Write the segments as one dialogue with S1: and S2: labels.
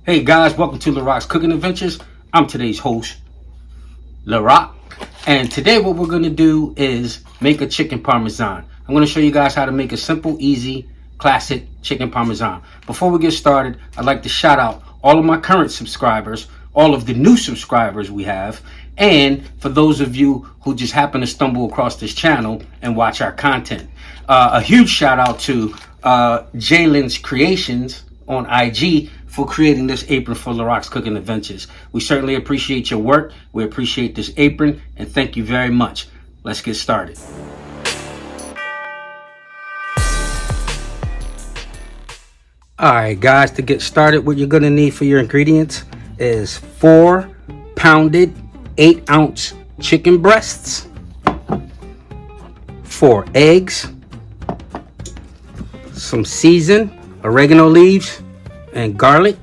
S1: Hey guys, welcome to Larock's Cooking Adventures. I'm today's host, Larock. And today what we're going to do is make a chicken parmesan. I'm going to show you guys how to make a simple, easy, classic chicken parmesan. Before we get started, I'd like to shout out all of my current subscribers, all of the new subscribers we have, and for those of you who just happen to stumble across this channel and watch our content. A huge shout out to Jalen's Creations on IG for creating this apron for Larock's Cooking Adventures. We certainly appreciate your work. We appreciate this apron, and thank you very much. Let's get started. Alright guys, to get started, what you're going to need for your ingredients is 4 pounded 8-ounce chicken breasts, 4 eggs, some seasoned oregano leaves, and garlic,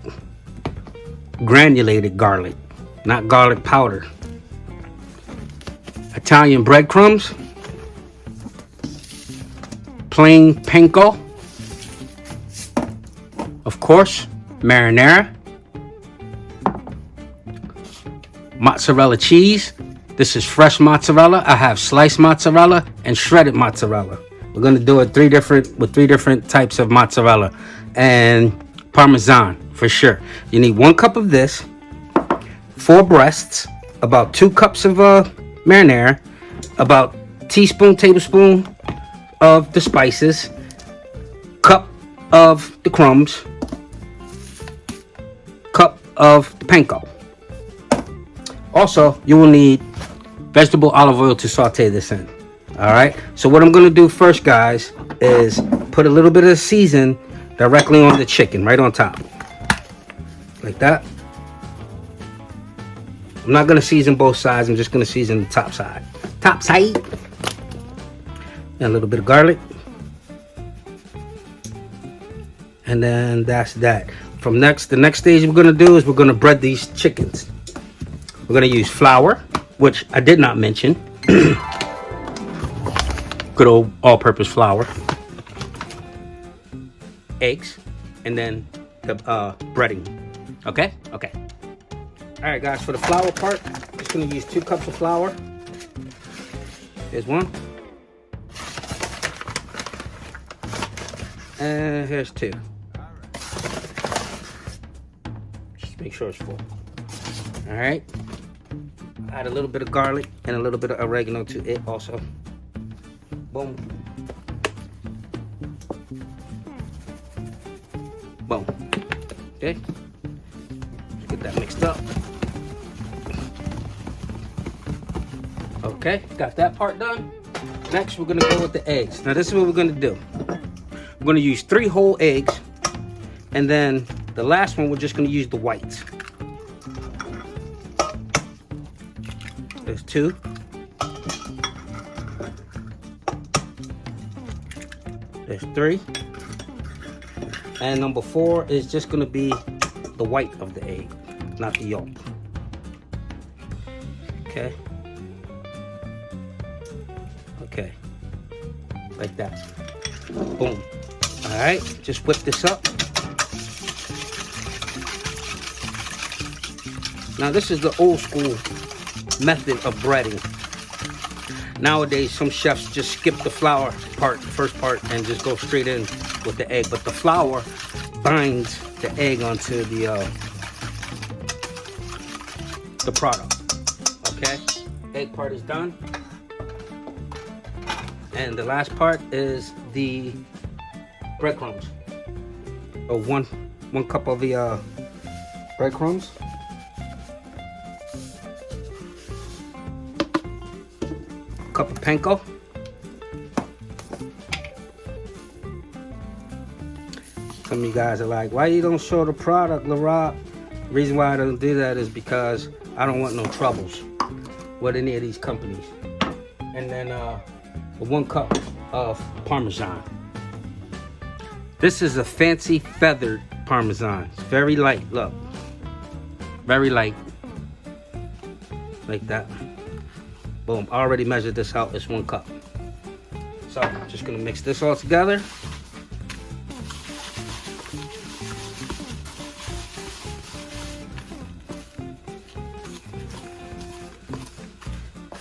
S1: granulated garlic, not garlic powder, Italian breadcrumbs, plain panko, of course, marinara, mozzarella cheese. This is fresh mozzarella. I have sliced mozzarella and shredded mozzarella. We're going to do it with three different types of mozzarella, and Parmesan for sure. You need 1 cup of this, 4 breasts, about 2 cups of marinara, about tablespoon of the spices, cup of the crumbs, cup of the panko. Also, you will need vegetable olive oil to saute this in. Alright, so what I'm going to do first, guys, is put a little bit of season directly on the chicken, right on top. Like that. I'm not going to season both sides, I'm just going to season the top side. Top side. And a little bit of garlic. And then that's that. The next stage we're going to do is we're going to bread these chickens. We're going to use flour, which I did not mention. Good old all-purpose flour. Eggs, and then the breading. Okay. All right, guys. For the flour part, I'm just going to use 2 cups of flour. Here's 1, and here's 2. Just make sure it's full. All right. Add a little bit of garlic and a little bit of oregano to it also. Boom. Boom. Okay. Let's get that mixed up. Okay, got that part done. Next, we're gonna go with the eggs. Now, this is what we're gonna do. We're gonna use 3 whole eggs, and then the last one, we're just gonna use the whites. There's 2. There's 3. And number 4 is just going to be the white of the egg, not the yolk. Okay. Like that. Boom. Alright, just whip this up. Now, this is the old school method of breading. Nowadays, some chefs just skip the flour part, the first part, and just go straight in with the egg. But the flour binds the egg onto the product. Okay, egg part is done, and the last part is the breadcrumbs. So one cup of the breadcrumbs. Cup of panko. Some of you guys are like, why you don't show the product, Larock? The reason why I don't do that is because I don't want no troubles with any of these companies. And then 1 cup of Parmesan. This is a fancy feathered Parmesan. It's very light, look. Very light. Like that. Boom, I already measured this out. It's 1 cup. So, just gonna mix this all together.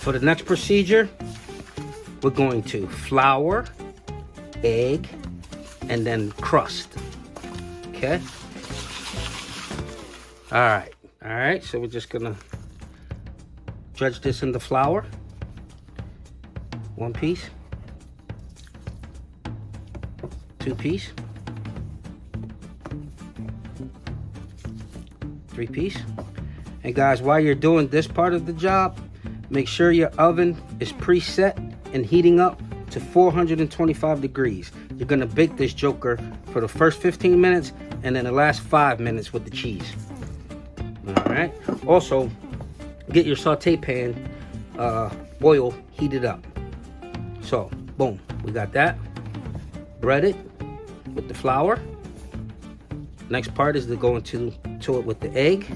S1: For the next procedure, we're going to flour, egg, and then crust. Okay? Alright, so we're just gonna dredge this in the flour. 1 piece. 2 piece. 3 piece. And guys, while you're doing this part of the job, make sure your oven is preset and heating up to 425 degrees. You're gonna bake this joker for the first 15 minutes and then the last 5 minutes with the cheese. All right. Also, get your saute pan oil heated up. So, boom, we got that. Bread it with the flour. Next part is to go into it with the egg.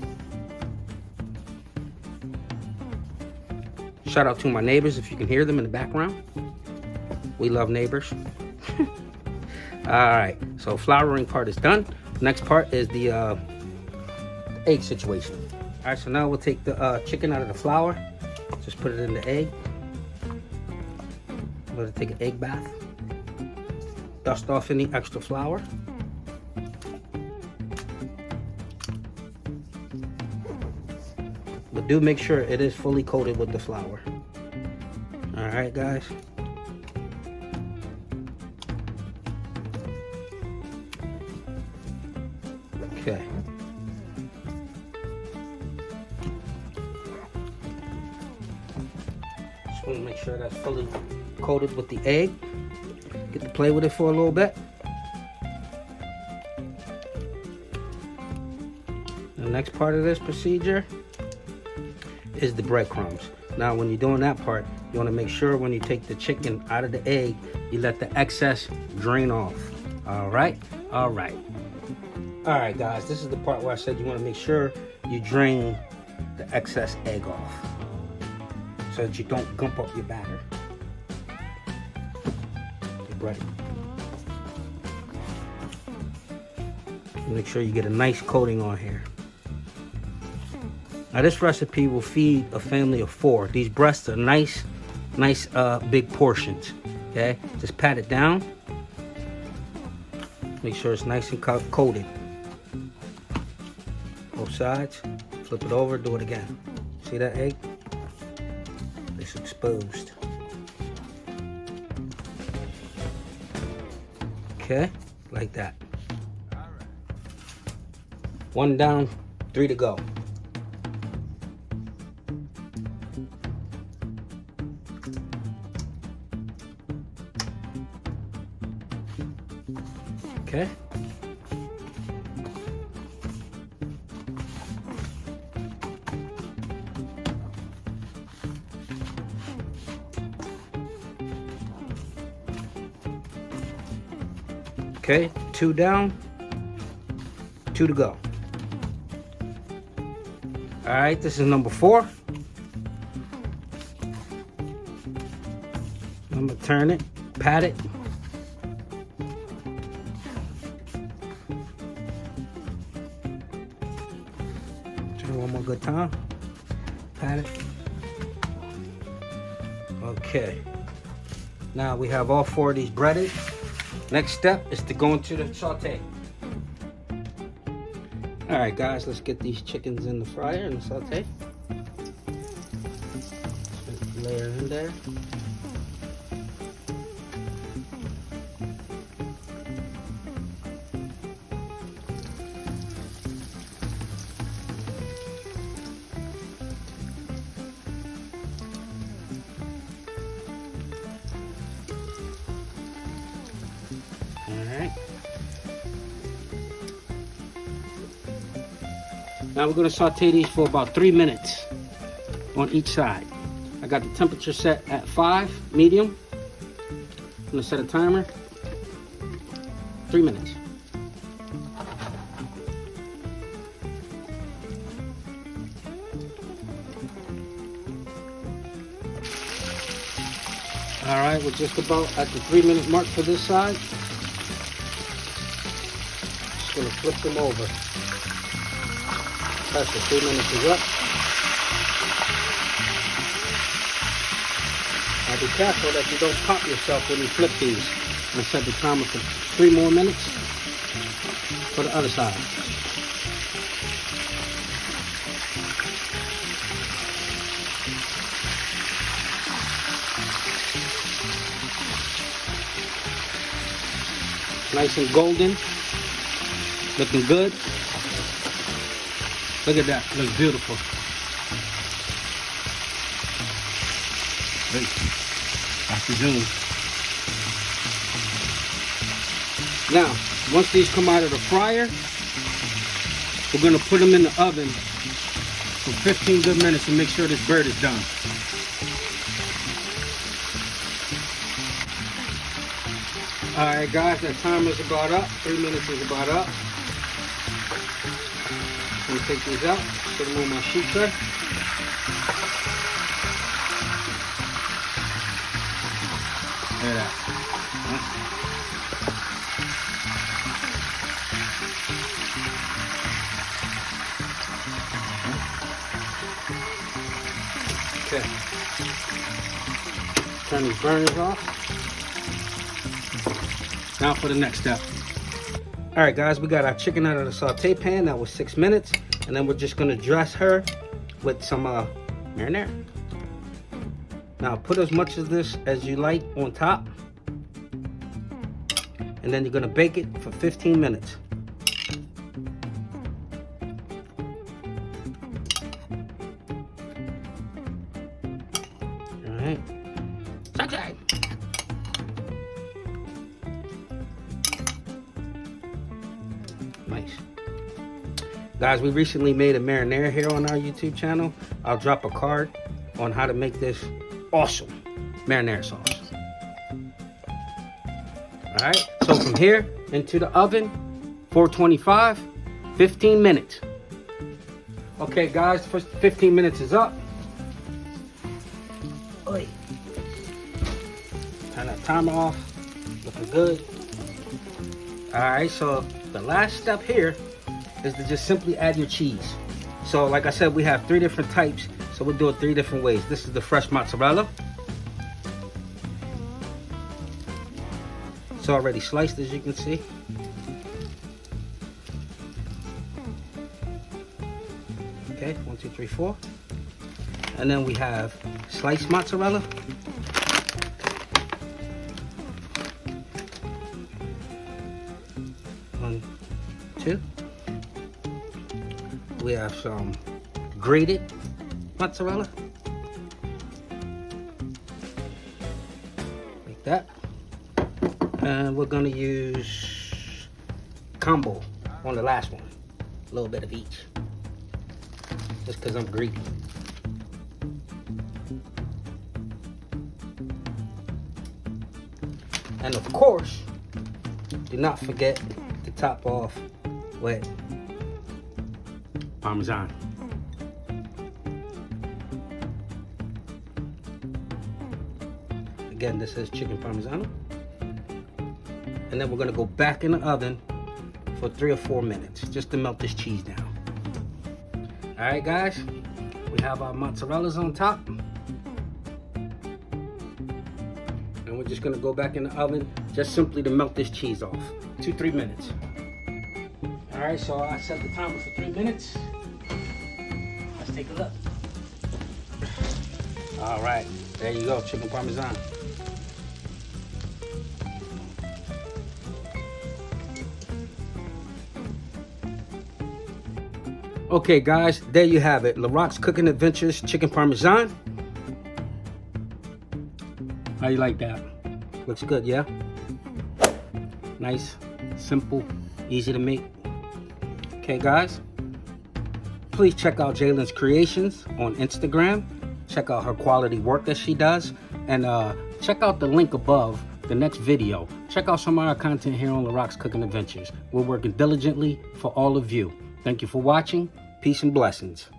S1: Shout out to my neighbors if you can hear them in the background. We love neighbors. Alright, so flouring part is done. Next part is the egg situation. Alright, so now we'll take the chicken out of the flour. Just put it in the egg. Let it take an egg bath. Dust off any extra flour. But do make sure it is fully coated with the flour. Alright, guys. Okay. Just want to make sure that's fully coated with the egg. Get to play with it for a little bit. The next part of this procedure is the breadcrumbs. Now when you're doing that part, you want to make sure when you take the chicken out of the egg, you let the excess drain off. Alright guys, this is the part where I said you want to make sure you drain the excess egg off so that you don't gump up your batter. Get ready. Make sure you get a nice coating on here. Now this recipe will feed a family of 4. These breasts are nice big portions. Okay, just pat it down. Make sure it's nice and coated. Both sides. Flip it over, do it again. See that egg? It's exposed. Okay, like that. 1 down, 3 to go. Okay. Okay, 2 down, 2 to go. All right, this is number 4. I'm gonna turn it, pat it. One more good time. Pat it. Okay. Now we have all 4 of these breaded. Next step is to go into the saute. All right, guys, let's get these chickens in the fryer and the saute. Just layer in there. Now we're going to saute these for about 3 minutes on each side. I got the temperature set at 5, medium. I'm going to set a timer. 3 minutes. All right, we're just about at the 3-minute mark for this side. Just going to flip them over. That's the 3 minutes is up. Now be careful that you don't pop yourself when you flip these. I'm going to set the timer for 3 more minutes for the other side. Nice and golden. Looking good. Look at that. Looks beautiful. Wait. That's the zoom. Now, once these come out of the fryer, we're going to put them in the oven for 15 good minutes to make sure this bird is done. Alright guys, that timer's about up. 3 minutes is about up. I'm going to take these out, put them on my sheet tray. Look at that. Okay. Turn these burners off. Now for the next step. Alright guys, we got our chicken out of the saute pan. That was 6 minutes. And then we're just going to dress her with some marinara. Now put as much of this as you like on top. And then you're going to bake it for 15 minutes. Alright. Success! Nice. Guys, we recently made a marinara here on our YouTube channel. I'll drop a card on how to make this awesome marinara sauce. Alright, so from here into the oven, 425, 15 minutes. Okay guys, first 15 minutes is up. Oy. Turn that timer off, looking good. Alright, so the last step here is to just simply add your cheese. So like I said, we have 3 different types, so we'll do it 3 different ways. This is the fresh mozzarella. It's already sliced, as you can see. Okay, 1, 2, 3, 4. And then we have sliced mozzarella. One, 2. We have some grated mozzarella. Like that. And we're gonna use combo on the last one. A little bit of each. Just because I'm greedy. And of course, do not forget to top off with Parmesan. Again, this is chicken Parmesan. And then we're gonna go back in the oven for 3 or 4 minutes just to melt this cheese down. All right, guys, we have our mozzarellas on top. And we're just gonna go back in the oven just simply to melt this cheese off. 2-3 minutes. All right, so I set the timer for 3 minutes. Let's take a look. All right, there you go, chicken Parmesan. Okay guys, there you have it. Larock's Cooking Adventures Chicken Parmesan. How you like that? Looks good, yeah? Nice, simple, easy to make. Okay guys, please check out Jalen's Creations on Instagram. Check out her quality work that she does. And check out the link above the next video. Check out some of our content here on Larock's Cooking Adventures. We're working diligently for all of you. Thank you for watching. Peace and blessings.